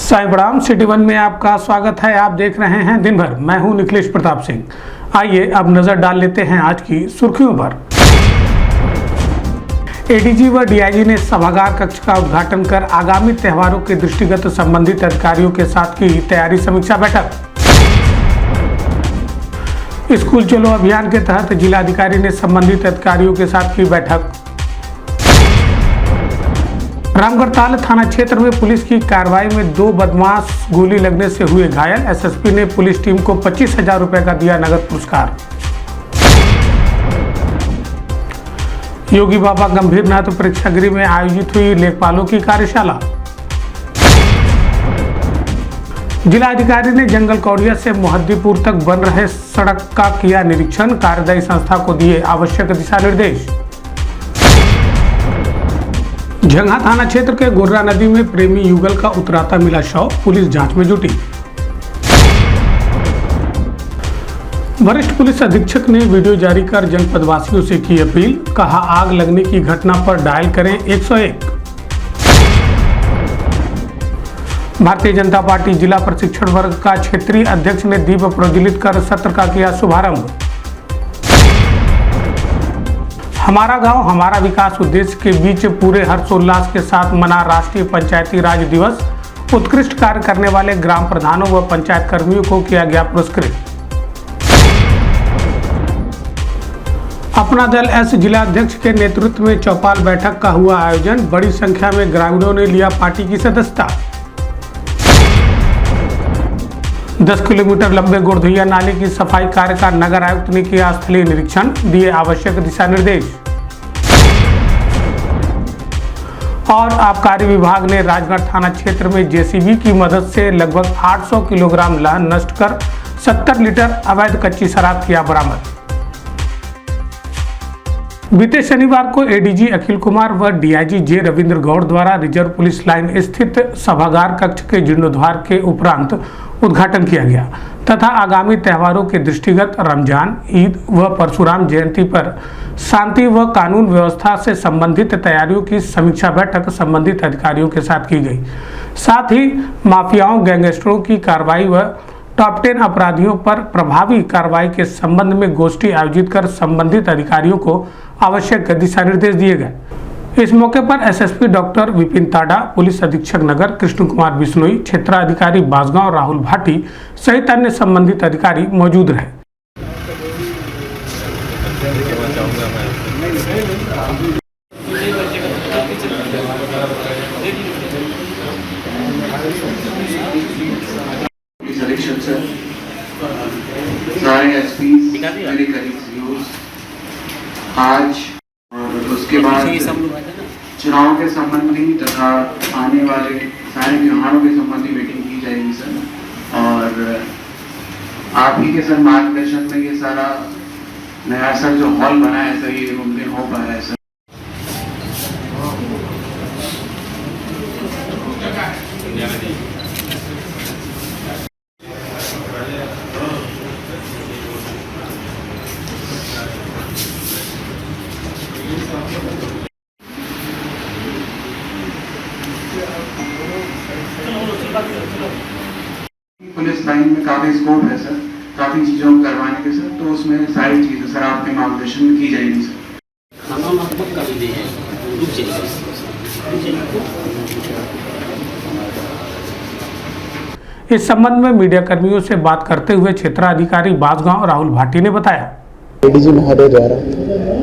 साईं प्रणाम। City one में आपका स्वागत है। आप देख रहे हैं दिन भर। मैं हूं निखिलेश प्रताप सिंह। आइए अब नजर डाल लेते हैं आज की सुर्खियों पर। एडीजी व डीआईजी ने सभागार कक्ष का उद्घाटन कर आगामी त्योहारों के दृष्टिगत संबंधित अधिकारियों के साथ की तैयारी समीक्षा बैठक। स्कूल चलो अभियान के तहत जिलाधिकारी ने संबंधित अधिकारियों के साथ की बैठक। रामगढ़ताल थाना क्षेत्र में पुलिस की कार्रवाई में 2 बदमाश गोली लगने से हुए घायल। एसएसपी ने पुलिस टीम को 25,000 रुपए का दिया नगद पुरस्कार। योगी बाबा गंभीरनाथ प्रेक्षागृह में आयोजित हुई लेखपालों की कार्यशाला। जिलाधिकारी ने जंगल कौड़िया से मोहद्दीपुर तक बन रहे सड़क का किया निरीक्षण। कार्यदायी संस्था को दिए आवश्यक दिशा निर्देश। झंगा थाना क्षेत्र के गोर्रा नदी में प्रेमी युगल का उतराता मिला शव। पुलिस जांच में जुटी। वरिष्ठ पुलिस अधीक्षक ने वीडियो जारी कर जनपदवासियों से की अपील। कहा, आग लगने की घटना पर डायल करें 101। भारतीय जनता पार्टी जिला प्रशिक्षण वर्ग का क्षेत्रीय अध्यक्ष ने दीप प्रज्वलित कर सत्र का किया शुभारंभ। हमारा गांव हमारा विकास उद्देश्य के बीच पूरे हर्षोल्लास के साथ मना राष्ट्रीय पंचायती राज दिवस। उत्कृष्ट कार्य करने वाले ग्राम प्रधानों व पंचायत कर्मियों को किया गया पुरस्कृत। अपना दल एस जिलाध्यक्ष के नेतृत्व में चौपाल बैठक का हुआ आयोजन। बड़ी संख्या में ग्रामीणों ने लिया पार्टी की सदस्यता। 10 किलोमीटर लंबे गोरधैया नाले की सफाई कार्य का नगर आयुक्त ने किया स्थलीय निरीक्षण। दिए आवश्यक दिशा निर्देश। और आबकारी विभाग ने राजगढ़ थाना क्षेत्र में जेसीबी की मदद से लगभग 800 किलोग्राम लहन नष्ट कर 70 लीटर अवैध कच्ची शराब किया बरामद। बीते शनिवार को एडीजी अखिल कुमार व डीआईजी जे रविंद्र गौड़ द्वारा रिजर्व पुलिस लाइन स्थित सभागार कक्ष के जीर्णोद्धार के उपरांत उद्घाटन किया गया तथा आगामी त्योहारों के दृष्टिगत रमजान, ईद व परशुराम जयंती पर शांति व कानून व्यवस्था से संबंधित तैयारियों की समीक्षा बैठक संबंधित अधिकारियों के साथ की गई। साथ ही माफियाओं, गैंगस्टरों की कार्रवाई व टॉप 10 अपराधियों पर प्रभावी कार्रवाई के संबंध में गोष्ठी आयोजित कर संबंधित अधिकारियों को आवश्यक दिशा निर्देश दिए गए। इस मौके पर एसएसपी डॉक्टर विपिन ताडा, पुलिस अधीक्षक नगर कृष्ण कुमार बिश्नोई, क्षेत्राधिकारी बासगांव राहुल भाटी सहित अन्य संबंधित अधिकारी मौजूद रहे। आज और उसके बाद चुनाव के संबंधी तथा आने वाले सारे त्योहारों के संबंधी मीटिंग की जाएगी सर। और आप ही के सर मार्गदर्शन में ये सारा नया सर जो हॉल बना है सर, ये मुमकिन हो पाया है सर। पुलिस लाइन में काफी स्कोप है सर, काफी चीजों को करवाने के सर, तो उसमें सारी चीजें सर आपके मार्गदर्शन में की जाएगी सर। इस संबंध में मीडिया कर्मियों से बात करते हुए क्षेत्राधिकारी बासगांव राहुल भाटी ने बताया, एडीजी महोदय द्वारा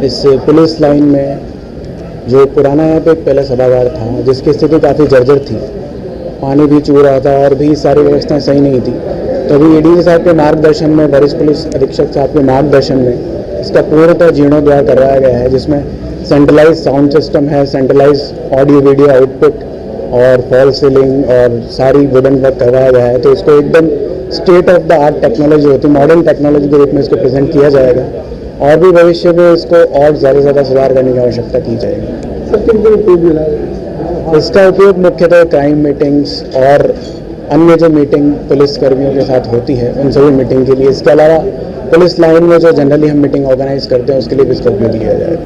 इस पुलिस लाइन में जो पुराना यहाँ पे पहले सभागार था जिसकी स्थिति काफ़ी जर्जर थी, पानी भी चू रहा था और भी सारी व्यवस्थाएं सही नहीं थी, तो अभी एडीजी साहब के मार्गदर्शन में, वरिष्ठ पुलिस अधीक्षक साहब के मार्गदर्शन में इसका पूर्णतः जीर्णोद्धार करवाया गया है, जिसमें सेंट्रलाइज साउंड सिस्टम है, सेंट्रलाइज ऑडियो वीडियो आउटपुट और फॉल सीलिंग और सारी वुडन वर्क करवाया गया है। तो इसको एकदम state of the art technology होती है, मॉडर्न टेक्नोलॉजी के रूप में इसको प्रेजेंट किया जाएगा और भी भविष्य में इसको और ज़्यादा सुधार करने की आवश्यकता की जाएगी। इसका उपयोग मुख्यतः क्राइम मीटिंग्स और अन्य जो मीटिंग पुलिस कर्मियों के साथ होती है उन सभी मीटिंग के लिए, इसके अलावा पुलिस लाइन में जो जनरली हम मीटिंग ऑर्गेनाइज करते हैं उसके लिए भी इसका उपयोग लिया जाएगा।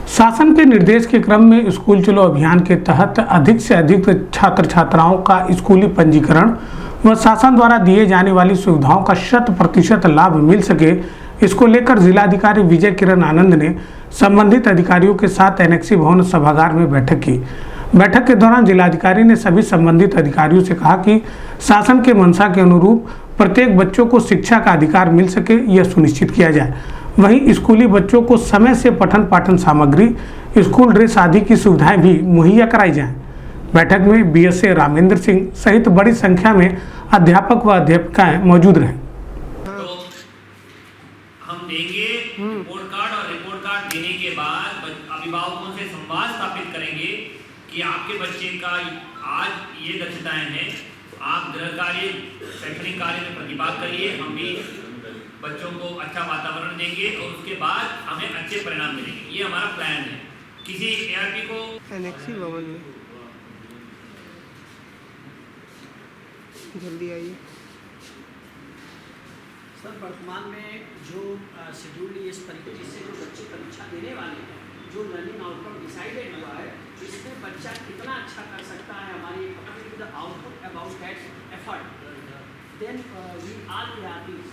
शासन के निर्देश के क्रम में स्कूल चलो अभियान के तहत अधिक से अधिक छात्र छात्राओं का स्कूली पंजीकरण व शासन द्वारा दिए जाने वाली सुविधाओं का 100% लाभ मिल सके, इसको लेकर जिलाधिकारी विजय किरण आनंद ने संबंधित अधिकारियों के साथ एनेक्सी भवन सभागार में बैठक की। बैठक के दौरान जिलाधिकारी ने सभी संबंधित अधिकारियों से कहा कि शासन के मंशा के अनुरूप प्रत्येक बच्चों को शिक्षा का अधिकार मिल सके, यह सुनिश्चित किया जाए। वहीं स्कूली बच्चों को समय से पठन पाठन सामग्री, स्कूल ड्रेस आदि की सुविधाएं भी मुहैया कराई जाएं। बैठक में बीएसए रामेंद्र सिंह सहित बड़ी संख्या में अध्यापक व अध्यापिकाएं मौजूद रहे। तो हम देंगे रिपोर्ट कार्ड, और रिपोर्ट कार्ड देने के बाद अभिभावकों से संवाद स्थापित करेंगे कि आपके बच्चे का आज ये दक्षताएं हैं, आप गृह कार्य शैक्षणिक कार्य में प्रतिभाग करिए, हम भी बच्चों को अच्छा वातावरण देंगे और उसके बाद हमें अच्छे परिणाम मिलेंगे। ये हमारा प्लान है। किसी एआरपी को एनेक्सी भवन में जल्दी आइए सर। वर्तमान में जो शेड्यूल इस परीक्षा से जो बच्चे परीक्षा देने वाले हैं, जो लर्निंग आउटकम डिसाइडेड हुआ है, इसमें बच्चा कितना अच्छा कर सकता है, हमारी the output about that effort, then we are ARPs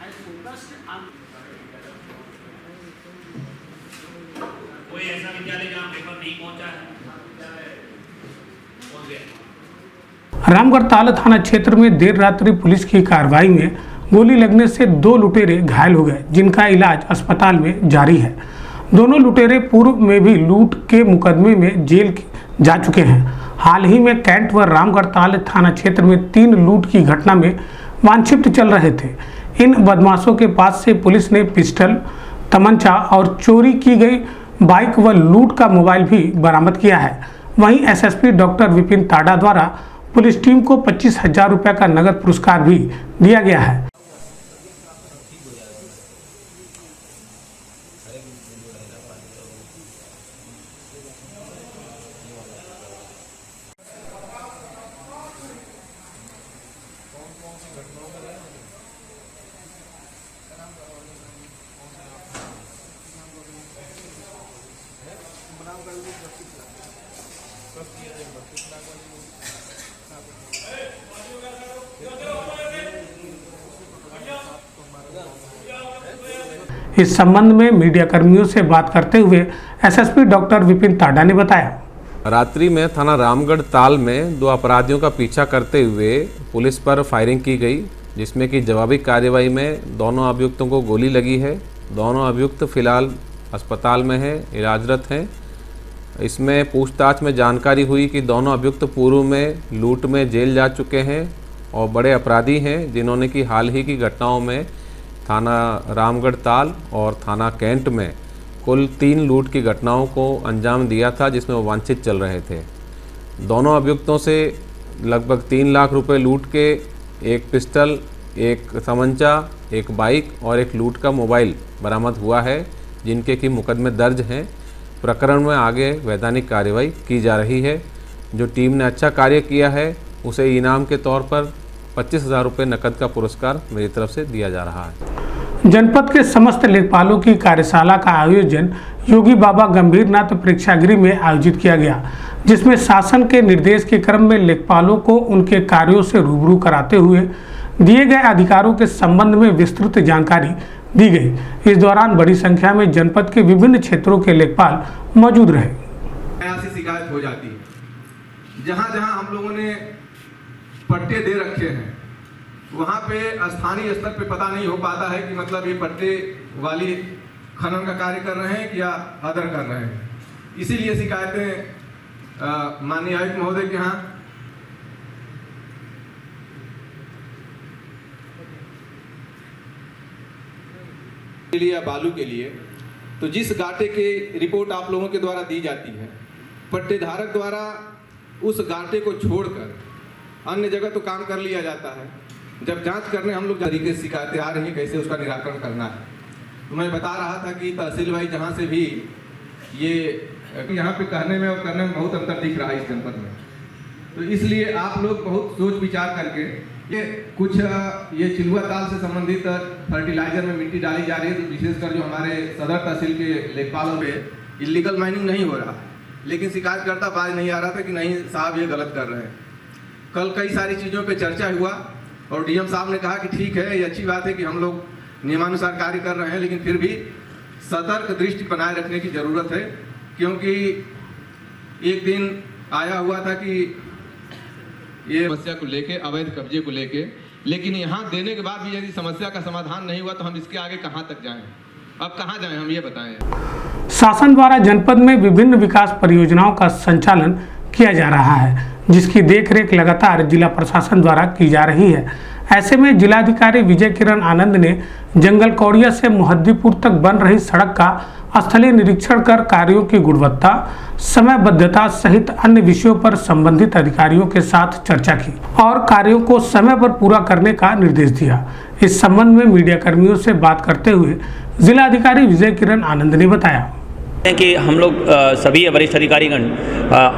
has focused on. कोई ऐसा विद्यालय जहाँ पेपर नहीं पहुँचा है, पहुँच गया। रामगढ़ ताल थाना क्षेत्र में देर रात्रि पुलिस की कार्रवाई में गोली लगने से 2 लुटेरे घायल हो गए, जिनका इलाज अस्पताल में जारी है। दोनों लुटेरे पूर्व में भी लूट के मुकदमे में जेल जा चुके हैं। हाल ही में कैंट व रामगढ़ ताल थाना क्षेत्र में 3 लूट की घटना में वांछित चल रहे थे। इन बदमाशों के पास से पुलिस ने पिस्टल, तमंचा और चोरी की गई बाइक व लूट का मोबाइल भी बरामद किया है। वहीं एसएसपी डॉक्टर विपिन ताडा द्वारा पुलिस टीम को 25,000 रुपये का नगद पुरस्कार भी दिया गया है। इस संबंध में मीडिया कर्मियों से बात करते हुए एसएसपी डॉक्टर विपिन ताडा ने बताया, रात्रि में थाना रामगढ़ ताल में 2 अपराधियों का पीछा करते हुए पुलिस पर फायरिंग की गई, जिसमें कि जवाबी कार्रवाई में दोनों अभियुक्तों को गोली लगी है। दोनों अभियुक्त फिलहाल अस्पताल में हैं, इलाजरत हैं। इसमें पूछताछ में जानकारी हुई कि दोनों अभियुक्त पूर्व में लूट में जेल जा चुके हैं और बड़े अपराधी हैं, जिन्होंने कि हाल ही की घटनाओं में थाना रामगढ़ ताल और थाना कैंट में कुल 3 लूट की घटनाओं को अंजाम दिया था, जिसमें वो वांछित चल रहे थे। दोनों अभियुक्तों से लगभग 3 लाख रुपए लूट के, एक पिस्टल, एक तमंचा, एक बाइक और एक लूट का मोबाइल बरामद हुआ है, जिनके की मुकदमे दर्ज हैं। प्रकरण में आगे वैधानिक कार्रवाई की जा रही है। जो टीम ने अच्छा कार्य किया है उसे इनाम के तौर पर 25,000 रुपये नकद का पुरस्कार मेरी तरफ से दिया जा रहा है। जनपद के समस्त लेखपालों की कार्यशाला का आयोजन योगी बाबा गंभीरनाथ प्रेक्षागृह में आयोजित किया गया, जिसमें शासन के निर्देश के क्रम में लेखपालों को उनके कार्यों से रूबरू कराते हुए दिए गए अधिकारों के संबंध में विस्तृत जानकारी दी गई। इस दौरान बड़ी संख्या में जनपद के विभिन्न क्षेत्रों के लेखपाल मौजूद रहे। ऐसी शिकायत हो जाती है, जहाँ जहाँ हम लोगों ने पट्टे दे रखे हैं वहाँ पे स्थानीय स्तर पे पता नहीं हो पाता है कि मतलब ये पट्टे वाली खनन का कार्य कर रहे हैं या अदर कर रहे हैं। इसीलिए शिकायतें माननीय आयुक्त महोदय के यहाँ के लिए या बालू के लिए, तो जिस गाटे के रिपोर्ट आप लोगों के द्वारा दी जाती है, पट्टेधारक द्वारा उस गाटे को छोड़कर अन्य जगह तो काम कर लिया जाता है। जब जांच करने हम लोग तरीके से शिकायतें आ रही हैं, कैसे उसका निराकरण करना है। तो मैं बता रहा था कि तहसील वाइज जहाँ से भी ये यहाँ पे कहने में और करने में बहुत अंतर दिख रहा है इस जनपद में, तो इसलिए आप लोग बहुत सोच विचार करके ये कुछ ये चिलुआ ताल से संबंधित फर्टिलाइजर में मिट्टी डाली जा रही है, तो विशेषकर जो हमारे सदर तहसील के लेखपालों पे इलीगल माइनिंग नहीं हो रहा है, लेकिन शिकायतकर्ता बाज नहीं आ रहा था कि नहीं साहब ये गलत कर रहे हैं। कल कई सारी चीज़ों पे चर्चा हुआ और डीएम साहब ने कहा कि ठीक है, ये अच्छी बात है कि हम लोग नियमानुसार कार्य कर रहे हैं, लेकिन फिर भी सतर्क दृष्टि बनाए रखने की ज़रूरत है, क्योंकि एक दिन आया हुआ था कि ये समस्या को लेके, अवैध कब्जे को लेके, लेकिन यहाँ देने के बाद भी यदि समस्या का समाधान नहीं हुआ तो हम इसके आगे कहाँ तक जाएं? अब कहाँ जाएं, हम ये बताएं। शासन द्वारा जनपद में विभिन्न विकास परियोजनाओं का संचालन किया जा रहा है, जिसकी देखरेख लगातार जिला प्रशासन द्वारा की जा रही है। ऐसे में जिलाधिकारी विजय किरण आनंद ने जंगल कौड़िया से मुहद्दीपुर तक बन रही सड़क का स्थलीय निरीक्षण कर कार्यों की गुणवत्ता, समयबद्धता सहित अन्य विषयों पर संबंधित अधिकारियों के साथ चर्चा की और कार्यों को समय पर पूरा करने का निर्देश दिया। इस संबंध में मीडिया कर्मियों से बात करते हुए जिलाधिकारी विजय किरण आनंद ने बताया कि हम लोग सभी वरिष्ठ अधिकारीगण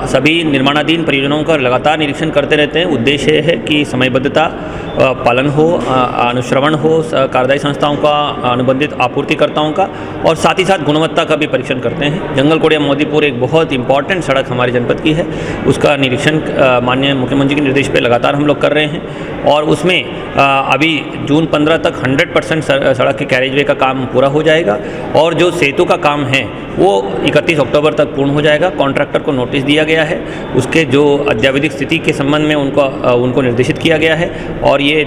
सभी निर्माणाधीन परियोजनाओं का लगातार निरीक्षण करते रहते हैं। उद्देश्य है कि समयबद्धता पालन हो, अनुश्रवण हो कार्यदायी संस्थाओं का, अनुबंधित आपूर्तिकर्ताओं का, और साथ ही साथ गुणवत्ता का भी परीक्षण करते हैं। जंगल कौड़िया मोदीपुर एक बहुत इंपॉर्टेंट सड़क हमारे जनपद की है, उसका निरीक्षण माननीय मुख्यमंत्री के निर्देश पे लगातार हम लोग कर रहे हैं और उसमें अभी जून 15 तक 100% सड़क के कैरेजवे का काम पूरा हो जाएगा और जो सेतु का काम है वो 31 अक्टूबर तक पूर्ण हो जाएगा। कॉन्ट्रैक्टर को नोटिस दिया गया है, उसके जो अद्यावधिक स्थिति के संबंध में उनको निर्देशित किया गया है और ये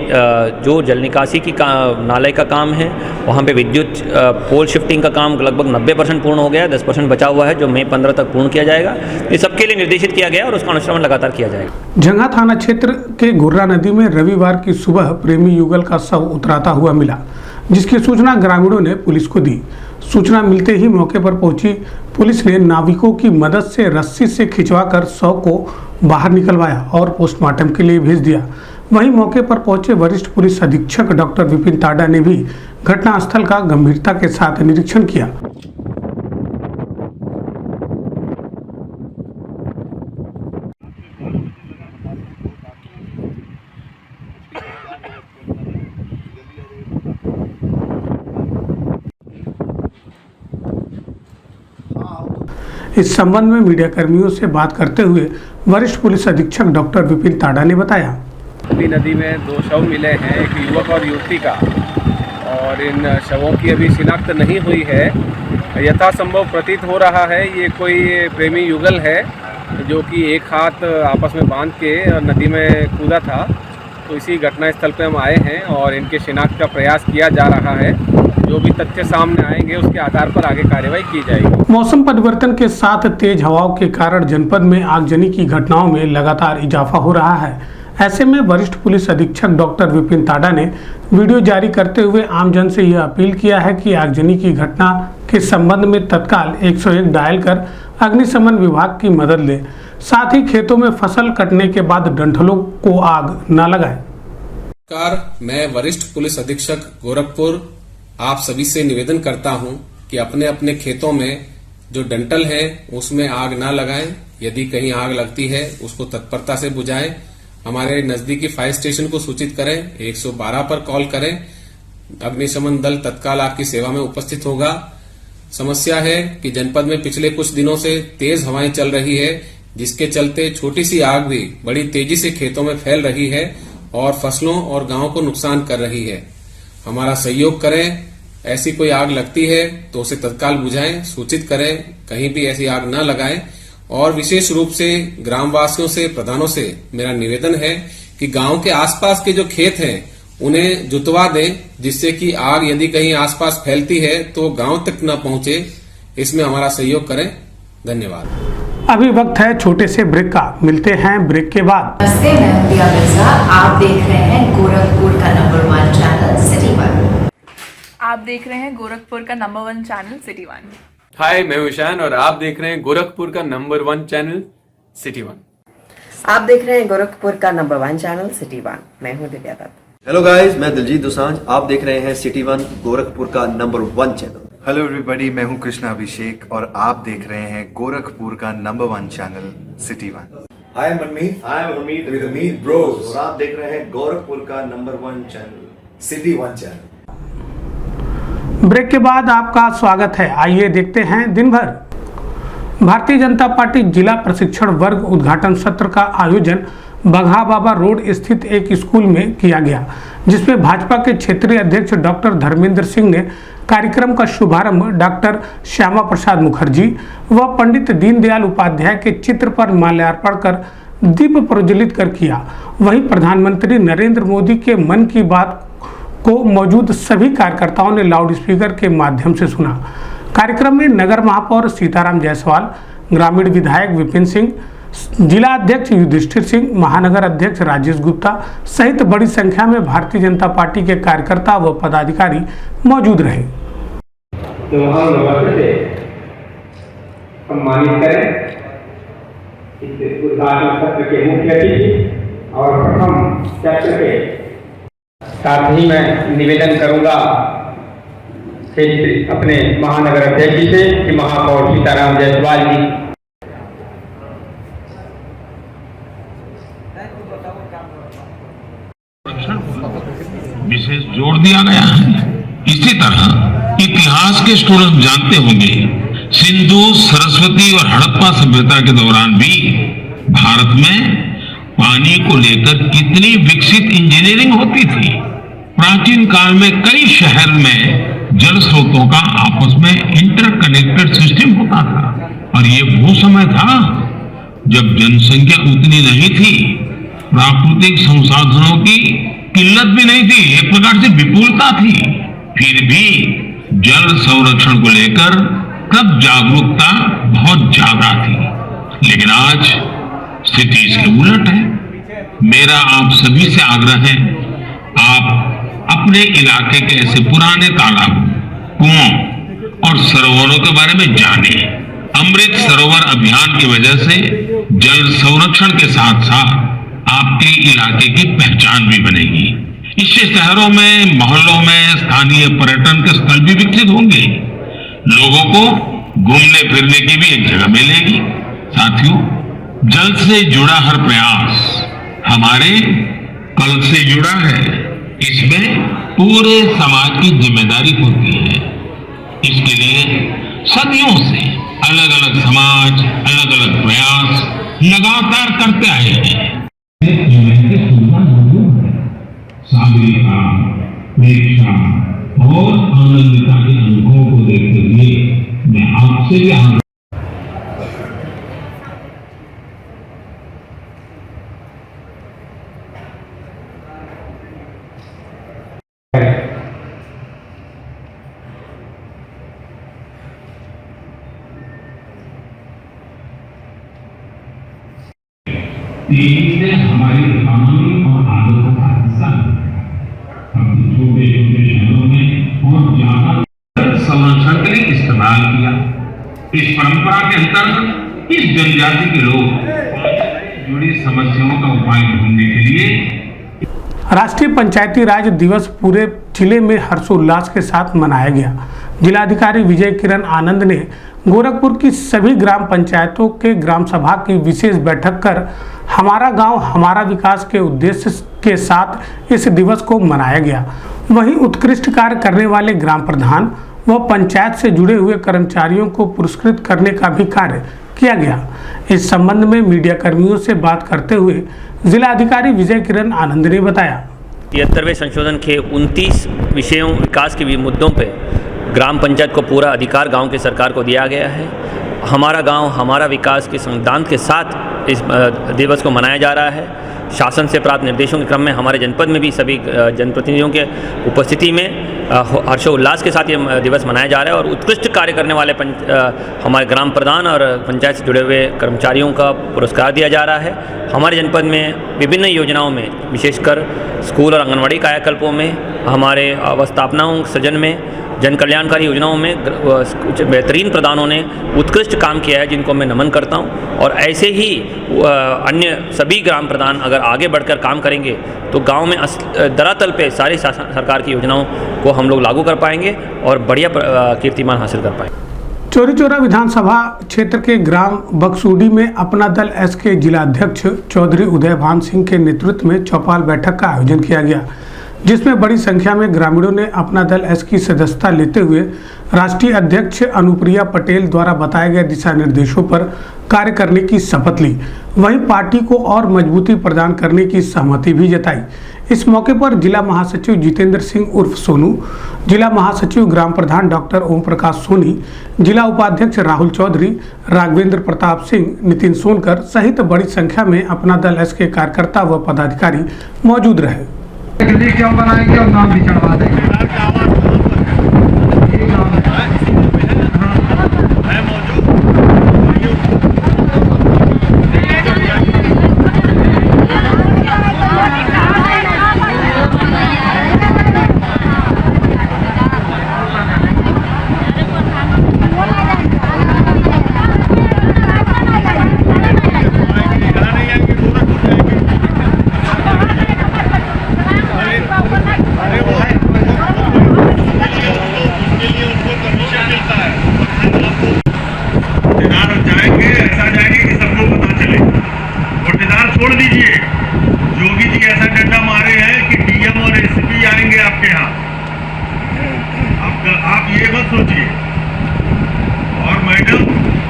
जो जल निकासी की नाले का काम है, वहाँ पे विद्युत पोल शिफ्टिंग का काम लगभग 90% पूर्ण हो गया, 10% बचा हुआ है जो मई 15 तक पूर्ण किया जाएगा। ये सबके लिए निर्देशित किया गया और उसका अनुश्रवण लगातार किया जाएगा। झंगा थाना क्षेत्र के घुर्रा नदी में रविवार की सुबह प्रेमी युगल का शव उतराता हुआ मिला, जिसकी सूचना ग्रामीणों ने पुलिस को दी। सूचना मिलते ही मौके पर पहुंची पुलिस ने नाविकों की मदद से रस्सी से खिंचवाकर शव को बाहर निकलवाया और पोस्टमार्टम के लिए भेज दिया। वहीं मौके पर पहुंचे वरिष्ठ पुलिस अधीक्षक डॉक्टर विपिन ताडा ने भी घटनास्थल का गंभीरता के साथ निरीक्षण किया। इस संबंध में मीडिया कर्मियों से बात करते हुए वरिष्ठ पुलिस अधीक्षक डॉक्टर विपिन ताडा ने बताया, अभी नदी में 2 शव मिले हैं, एक युवक और युवती का, और इन शवों की अभी शिनाख्त नहीं हुई है। यथासंभव प्रतीत हो रहा है ये कोई प्रेमी युगल है जो कि एक हाथ आपस में बांध के नदी में कूदा था। तो इसी घटनास्थल पर हम आए हैं और इनके शिनाख्त का प्रयास किया जा रहा है। जो भी तथ्य सामने आएंगे उसके आधार पर आगे कार्रवाई की जाएगी। मौसम परिवर्तन के साथ तेज हवाओं के कारण जनपद में आगजनी की घटनाओं में लगातार इजाफा हो रहा है। ऐसे में वरिष्ठ पुलिस अधीक्षक डॉक्टर विपिन ताडा ने वीडियो जारी करते हुए आमजन से यह अपील किया है कि आगजनी की घटना के संबंध में तत्काल 101 डायल कर अग्निशमन विभाग की मदद ले, साथ ही खेतों में फसल कटने के बाद डंठलों को आग न लगाए। मैं वरिष्ठ पुलिस अधीक्षक गोरखपुर आप सभी से निवेदन करता हूं कि अपने अपने खेतों में जो डंठल है उसमें आग ना लगाएं। यदि कहीं आग लगती है उसको तत्परता से बुझाएं। हमारे नजदीकी फायर स्टेशन को सूचित करें, 112 पर कॉल करें। अग्निशमन दल तत्काल आपकी सेवा में उपस्थित होगा। समस्या है कि जनपद में पिछले कुछ दिनों से तेज हवाएं चल रही है, जिसके चलते छोटी सी आग भी बड़ी तेजी से खेतों में फैल रही है और फसलों और गांवों को नुकसान कर रही है। हमारा सहयोग करें। ऐसी कोई आग लगती है तो उसे तत्काल बुझाएं, सूचित करें, कहीं भी ऐसी आग न लगाएं। और विशेष रूप से ग्रामवासियों से, प्रधानों से मेरा निवेदन है कि गांव के आसपास के जो खेत हैं उन्हें जुतवा दें, जिससे कि आग यदि कहीं आसपास फैलती है तो गांव तक न पहुंचे। इसमें हमारा सहयोग करें। धन्यवाद। अभी वक्त है छोटे से ब्रेक का, मिलते हैं ब्रेक के बाद। नमस्ते, मैं प्रिया मिर्जा। आप देख रहे हैं गोरखपुर का नंबर 1 चैनल सिटी 1। आप देख रहे हैं गोरखपुर का नंबर 1 चैनल सिटी 1। हाय, मैं ईशान और आप देख रहे हैं गोरखपुर का नंबर 1 चैनल सिटी 1। आप देख रहे हैं गोरखपुर का नंबर 1 चैनल सिटी 1। मैं हूं दिव्या दत्त। हेलो गाइस, मैं दिलजीत दोसांझ। आप देख रहे हैं सिटी 1 गोरखपुर का नंबर 1 चैनल। हेलो एवरीबॉडी, मैं हूं कृष्णा अभिषेक और आप देख रहे हैं गोरखपुर का number 1 channel city 1। I am Amit with Amit bros और आप देख रहे हैं गोरखपुर का number 1 channel city 1 channel. Break के बाद आपका स्वागत है। आइए देखते हैं दिन भर। भारतीय जनता पार्टी जिला प्रशिक्षण वर्ग उद्घाटन सत्र का आयोजन बघा बाबा रोड स्थित एक स्कूल में किया गया, जिसमें भाजपा के क्षेत्रीय अध्यक्ष डॉक्टर धर्मेंद्र सिंह ने कार्यक्रम का शुभारंभ डॉक्टर श्यामा प्रसाद मुखर्जी व पंडित दीनदयाल उपाध्याय के चित्र पर माल्यार्पण कर दीप प्रज्वलित कर किया। वहीं प्रधानमंत्री नरेंद्र मोदी के मन की बात को मौजूद सभी कार्यकर्ताओं ने लाउडस्पीकर के माध्यम से सुना। कार्यक्रम में नगर महापौर सीताराम जायसवाल, ग्रामीण विधायक विपिन सिंह, जिला अध्यक्ष युधिष्ठिर सिंह, महानगर अध्यक्ष राजेश गुप्ता सहित बड़ी संख्या में भारतीय जनता पार्टी के कार्यकर्ता व पदाधिकारी मौजूद रहे। तो हम सम्मानित करें इस उद्घाटन सत्र के मुख्य अतिथि और प्रथम चर्चा के साथ ही मैं निवेदन करूंगा अपने महानगर अध्यक्ष से कि महापौर सीताराम जायसवाल जी विशेष जोर दिया गया है। इसी तरह इतिहास के स्टूडेंट जानते होंगे सिंधु, सरस्वती और हड़प्पा सभ्यता के दौरान भी भारत में पानी को लेकर कितनी विकसित इंजीनियरिंग होती थी। प्राचीन काल में कई शहर में जल स्रोतों का आपस में इंटरकनेक्टेड सिस्टम होता था और ये वो समय था जब जनसंख्या उतनी नहीं थी, प्राकृतिक संसाधनों की किल्लत भी नहीं थी, एक प्रकार से विपुलता थी। फिर भी जल संरक्षण को लेकर तब जागरूकता बहुत ज्यादा थी, लेकिन आज स्थिति इसके उलट है। मेरा आप सभी से आग्रह है, आप अपने इलाके के ऐसे पुराने तालाबों, कुओं और सरोवरों के बारे में जानें। अमृत सरोवर अभियान की वजह से जल संरक्षण के साथ साथ आपके इलाके की पहचान भी बनेगी। इससे शहरों में, मोहल्लों में स्थानीय पर्यटन के स्थल भी विकसित होंगे। लोगों को घूमने फिरने की भी एक जगह मिलेगी। साथियों, जल से जुड़ा हर प्रयास हमारे कल से जुड़ा है। इसमें पूरे समाज की जिम्मेदारी होती है। इसके लिए सदियों से अलग अलग समाज, अलग अलग प्रयास लगातार करते आए हैं। सागरिका, प्रेक्षा और आनंदिता के अनुभवों को देखते हुए मैं आपसे भी तेजी से हमारी इकोनॉमी और आदतों का हिस्सा हमने छोटे छोटे शहरों में और ज्यादा संरक्षण के लिए इस्तेमाल किया। इस परंपरा के अंतर्गत इस जनजाति के लोग जुड़ी समस्याओं का उपाय ढूंढने के लिए राष्ट्रीय पंचायती राज दिवस पूरे जिले में हर्षोल्लास के साथ मनाया गया। जिलाधिकारी विजय किरण आनंद ने गोरखपुर की सभी ग्राम पंचायतों के ग्राम सभा की विशेष बैठक कर हमारा गांव हमारा विकास के उद्देश्य के साथ इस दिवस को मनाया गया। वहीं उत्कृष्ट कार्य करने वाले ग्राम प्रधान व पंचायत से जुड़े हुए कर्मचारियों को पुरस्कृत करने का भी कार्य किया गया। इस संबंध में मीडिया कर्मियों से बात करते हुए जिलाधिकारी विजय किरण आनंद ने बताया, 73वें संशोधन के 29 विषयों विकास के मुद्दों पे ग्राम पंचायत को पूरा अधिकार गांव की सरकार को दिया गया है। हमारा गांव हमारा विकास के सिद्धांत के साथ इस दिवस को मनाया जा रहा है। शासन से प्राप्त निर्देशों के क्रम में हमारे जनपद में भी सभी जनप्रतिनिधियों के उपस्थिति में हर्षोल्लास के साथ ये दिवस मनाया जा रहा है और उत्कृष्ट कार्य करने वाले हमारे ग्राम प्रधान और पंचायत से जुड़े हुए कर्मचारियों का पुरस्कार दिया जा रहा है। हमारे जनपद में विभिन्न योजनाओं में, विशेषकर स्कूल और आंगनबाड़ी कायाकल्पों में, हमारे अवस्थापनाओं सृजन में, जन कल्याणकारी योजनाओं में कुछ बेहतरीन प्रधानों ने उत्कृष्ट काम किया है, जिनको मैं नमन करता हूं। और ऐसे ही अन्य सभी ग्राम प्रधान अगर आगे बढ़कर काम करेंगे तो गांव में धरातल पे सारी सरकार की योजनाओं को हम लोग लागू कर पाएंगे और बढ़िया कीर्तिमान हासिल कर पाएंगे। चौरी चौरा विधानसभा क्षेत्र के ग्राम बक्सूडी में अपना दल एस के जिलाध्यक्ष चौधरी उदयभान सिंह के नेतृत्व में चौपाल बैठक का आयोजन किया गया, जिसमें बड़ी संख्या में ग्रामीणों ने अपना दल एस की सदस्यता लेते हुए राष्ट्रीय अध्यक्ष अनुप्रिया पटेल द्वारा बताए गए दिशा निर्देशों पर कार्य करने की शपथ ली। वहीं पार्टी को और मजबूती प्रदान करने की सहमति भी जताई। इस मौके पर जिला महासचिव जितेंद्र सिंह उर्फ सोनू, जिला महासचिव ग्राम प्रधान डॉक्टर ओम प्रकाश सोनी, जिला उपाध्यक्ष राहुल चौधरी, राघवेंद्र प्रताप सिंह, नितिन सोनकर सहित बड़ी संख्या में अपना दल एस के कार्यकर्ता व पदाधिकारी मौजूद रहे। क्यों बनाएंगे और नाम भी चढ़वा देंगे। आप ये मत सोचिए। और मैडम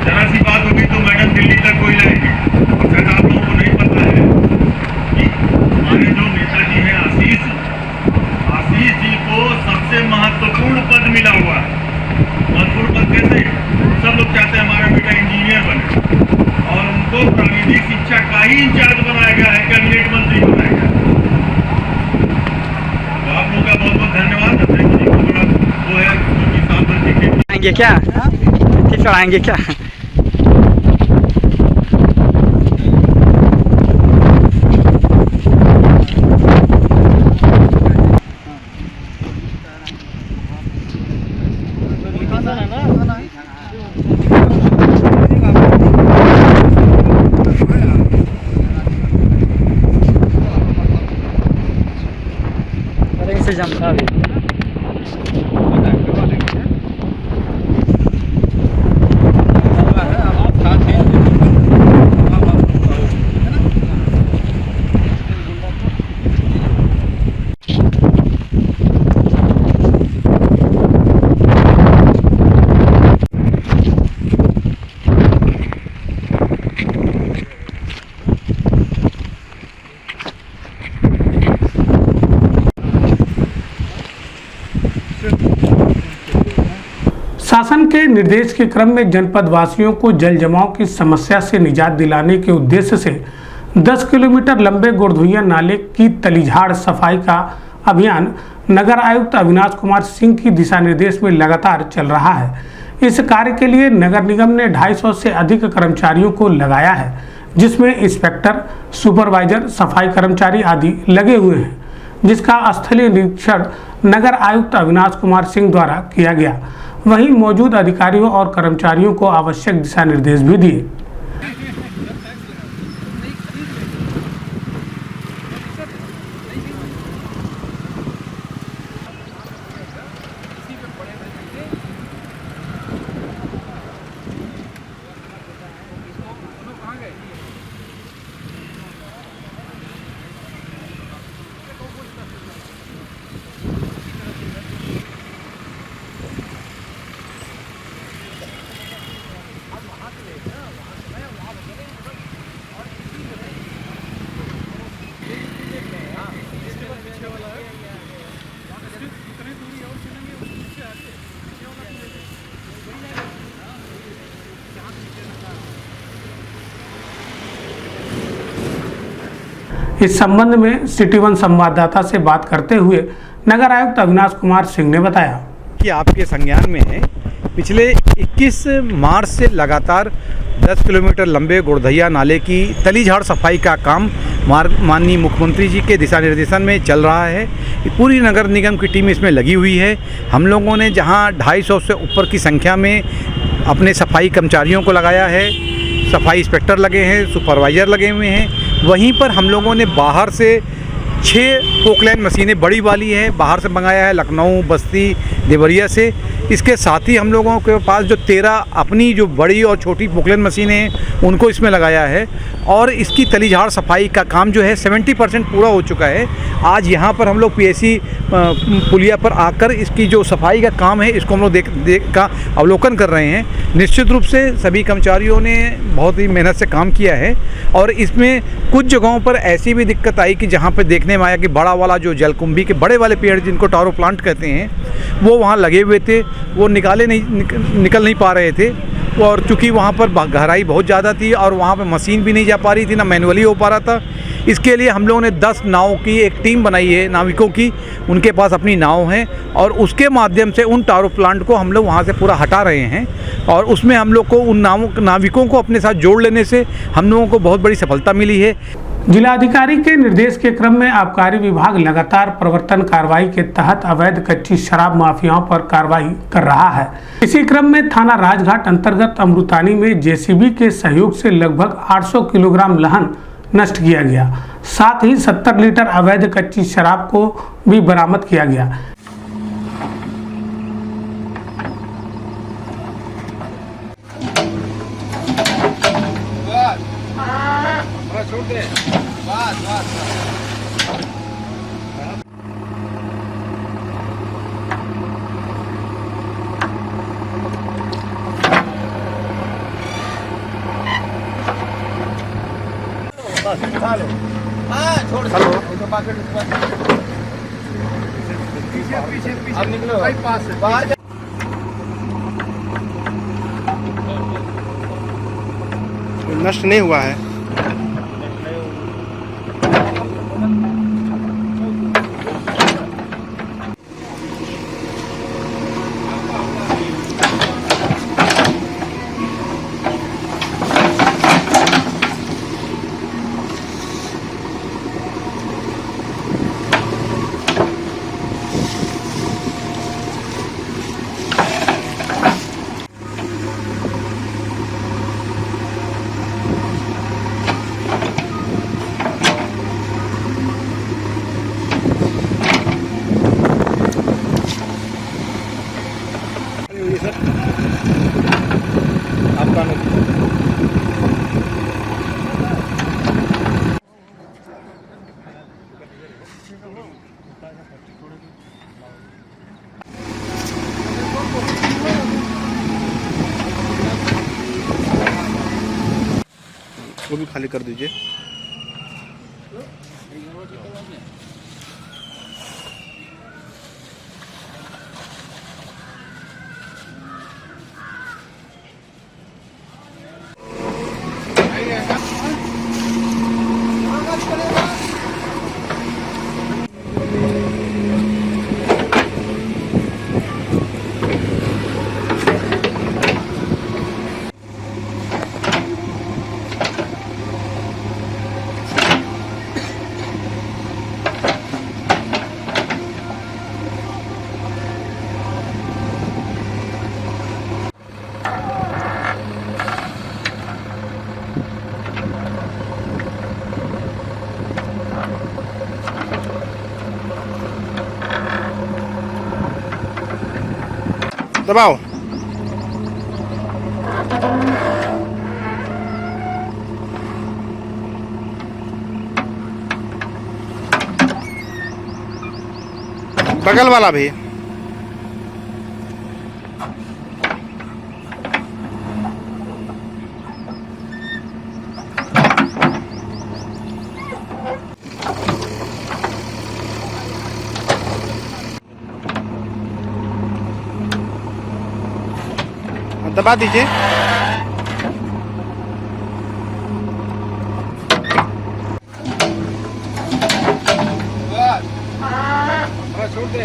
जरा सी बात होगी तो मैडम दिल्ली तक कोई लाएंगे। और शायद आप लोगों को नहीं पता है कि हमारे जो नेताजी हैं आशीष जी को सबसे महत्वपूर्ण पद मिला हुआ है। महत्वपूर्ण पद कैसे? सब लोग चाहते हैं हमारा बेटा इंजीनियर बने और उनको प्राविधिक शिक्षा का ही इंचार्ज बनाया गया है, कैबिनेट मंत्री बनाया गया। तो आप लोगों का बहुत बहुत धन्यवाद। अध्यक्ष जी को बड़ा वो है जो कि सांसद जी के आएंगे क्या किस आएंगे क्या जमता भी शासन के निर्देश के क्रम में जनपद वासियों को जल जमाव की समस्या से निजात दिलाने के उद्देश्य से 10 किलोमीटर लंबे गोरधुइया नाले की तलीझाड़ सफाई का अभियान नगर आयुक्त अविनाश कुमार सिंह की दिशा निर्देश में लगातार चल रहा है। इस कार्य के लिए नगर निगम ने 250 से अधिक कर्मचारियों को लगाया है, जिसमें इंस्पेक्टर, सुपरवाइजर, सफाई कर्मचारी आदि लगे हुए हैं, जिसका स्थलीय निरीक्षण नगर आयुक्त अविनाश कुमार सिंह द्वारा किया गया। वहीं मौजूद अधिकारियों और कर्मचारियों को आवश्यक दिशा निर्देश भी दिए। इस संबंध में सिटी वन संवाददाता से बात करते हुए नगर आयुक्त अविनाश कुमार सिंह ने बताया कि आपके संज्ञान में है, पिछले 21 मार्च से लगातार 10 किलोमीटर लंबे गोरधैया नाले की तलीझाड़ सफाई का काम माननीय मुख्यमंत्री जी के दिशा निर्देशन में चल रहा है। पूरी नगर निगम की टीम इसमें लगी हुई है। हम लोगों ने जहां 250 से ऊपर की संख्या में अपने सफाई कर्मचारियों को लगाया है, सफाई इंस्पेक्टर लगे हैं, सुपरवाइज़र लगे हुए हैं। वहीं पर हम लोगों ने बाहर से 6 पोकलैन मशीनें बड़ी वाली है बाहर से मंगाया है, लखनऊ, बस्ती, देवरिया से। इसके साथ ही हम लोगों के पास जो 13 अपनी जो बड़ी और छोटी पोकलेन मशीनें हैं उनको इसमें लगाया है और इसकी तलीझाड़ सफाई का काम जो है 70% पूरा हो चुका है। आज यहाँ पर हम लोग पीएसी पुलिया पर आकर इसकी जो सफाई का काम है इसको हम लोग देख का अवलोकन कर रहे हैं। निश्चित रूप से सभी कर्मचारियों ने बहुत ही मेहनत से काम किया है और इसमें कुछ जगहों पर ऐसी भी दिक्कत आई कि जहाँ पर देखने में आया कि बड़ा वाला जो जलकुंभी के बड़े वाले पेड़ जिनको टारो प्लांट कहते हैं वो वहाँ लगे हुए थे, वो निकल नहीं पा रहे थे और चूँकि वहाँ पर गहराई बहुत ज़्यादा थी और वहाँ पर मशीन भी नहीं जा पा रही थी, ना मैनुअली हो पा रहा था। इसके लिए हम लोगों ने 10 नाव की एक टीम बनाई है, नाविकों की, उनके पास अपनी नाव हैं और उसके माध्यम से उन टारो प्लांट को हम लोग वहाँ से पूरा हटा रहे हैं और उसमें हम लोग को उन नाविकों को अपने साथ जोड़ लेने से हम लोगों को बहुत बड़ी सफलता मिली है। जिलाधिकारी के निर्देश के क्रम में आबकारी विभाग लगातार प्रवर्तन कार्रवाई के तहत अवैध कच्ची शराब माफियाओं पर कार्रवाई कर रहा है। इसी क्रम में थाना राजघाट अंतर्गत अमृतानी में जेसीबी के सहयोग से लगभग 800 किलोग्राम लहन नष्ट किया गया। साथ ही 70 लीटर अवैध कच्ची शराब को भी बरामद किया गया। अब निकलो पास से नष्ट नहीं हुआ है। वो भी खाली कर दीजिए। दबाओ। बगल वाला भी। दबा दीजिए। छोड़ दे।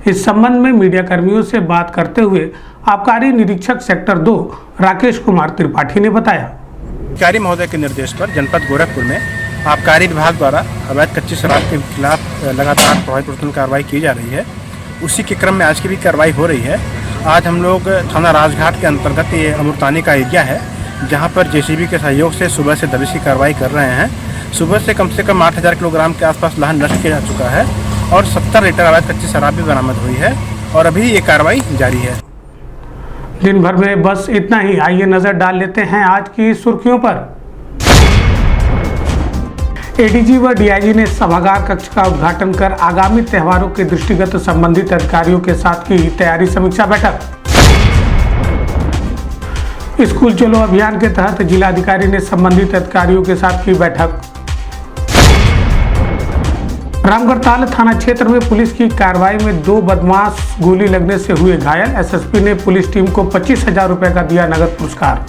इस संबंध में मीडिया कर्मियों से बात करते हुए आबकारी निरीक्षक सेक्टर 2 राकेश कुमार त्रिपाठी ने बताया। अधिकारी महोदय के निर्देश पर जनपद गोरखपुर में आबकारी विभाग द्वारा अवैध कच्ची शराब के खिलाफ लगातार प्रभावी प्रवर्तन कार्रवाई की जा रही है। उसी के क्रम में आज की भी कार्रवाई हो रही है। आज हम लोग थाना राजघाट के अंतर्गत ये अमृतानी का एरिया है, जहां पर जेसीबी के सहयोग से सुबह से दबिश की कार्रवाई कर रहे हैं। सुबह से कम 8000 किलोग्राम के आसपास लाहन नष्ट किया जा चुका है और 70 लीटर अवैध कच्ची शराब भी बरामद हुई है और अभी ये कार्रवाई जारी है। दिन भर में बस इतना ही। आइए नजर डाल लेते हैं आज की सुर्खियों पर। एडीजी व डीआईजी ने सभागार कक्ष का उद्घाटन कर आगामी त्योहारों के दृष्टिगत संबंधित अधिकारियों के साथ की तैयारी समीक्षा बैठक। स्कूल चलो अभियान के तहत जिलाधिकारी ने संबंधित अधिकारियों के साथ की बैठक। रामगढ़ ताल थाना क्षेत्र में पुलिस की कार्रवाई में 2 बदमाश गोली लगने से हुए घायल। एसएसपी ने पुलिस टीम को 25,000 रुपए का दिया नगद पुरस्कार।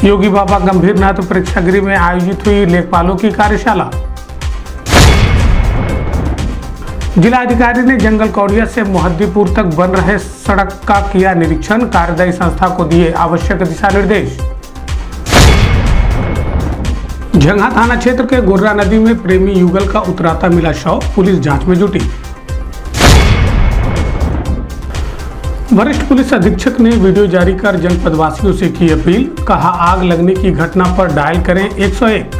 योगी बाबा गंभीरनाथ प्रेक्षागृह में आयोजित हुई लेखपालों की कार्यशाला। जिलाधिकारी ने जंगल कौड़िया से मोहद्दीपुर तक बन रहे सड़क का किया निरीक्षण। कार्यदायी संस्था को दिए आवश्यक दिशा निर्देश। झंगा थाना क्षेत्र के गोर्रा नदी में प्रेमी युगल का उतराता मिला शव। पुलिस जांच में जुटी। वरिष्ठ पुलिस अधीक्षक ने वीडियो जारी कर जनपद वासियों से की अपील। कहा, आग लगने की घटना पर डायल करें 101।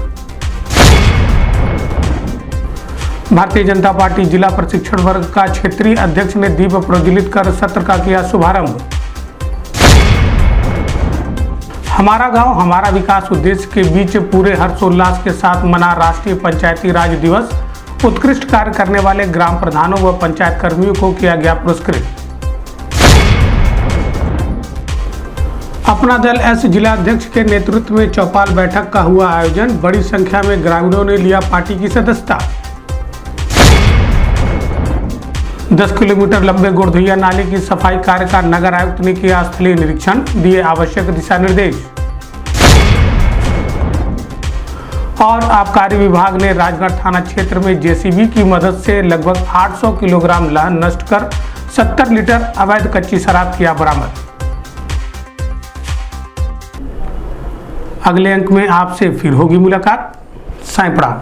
भारतीय जनता पार्टी जिला प्रशिक्षण वर्ग का क्षेत्रीय अध्यक्ष ने दीप प्रज्वलित कर सत्र का किया शुभारंभ। हमारा गांव हमारा विकास उद्देश्य के बीच पूरे हर्षोल्लास के साथ मना राष्ट्रीय पंचायती राज दिवस। उत्कृष्ट कार्य करने वाले ग्राम प्रधानों व पंचायत कर्मियों को किया गया पुरस्कृत। अपना दल एस जिलाध्यक्ष के नेतृत्व में चौपाल बैठक का हुआ आयोजन। बड़ी संख्या में ग्रामीणों ने लिया पार्टी की सदस्यता। 10 किलोमीटर लंबे गोरधैया नाले की सफाई कार्य का नगर आयुक्त ने किया स्थलीय निरीक्षण। दिए आवश्यक दिशा निर्देश। और आबकारी विभाग ने राजगढ़ थाना क्षेत्र में जेसीबी की मदद से लगभग 800 किलोग्राम लाहन नष्ट कर 70 लीटर अवैध कच्ची शराब किया बरामद। अगले अंक में आपसे फिर होगी मुलाकात। साईं प्रणाम।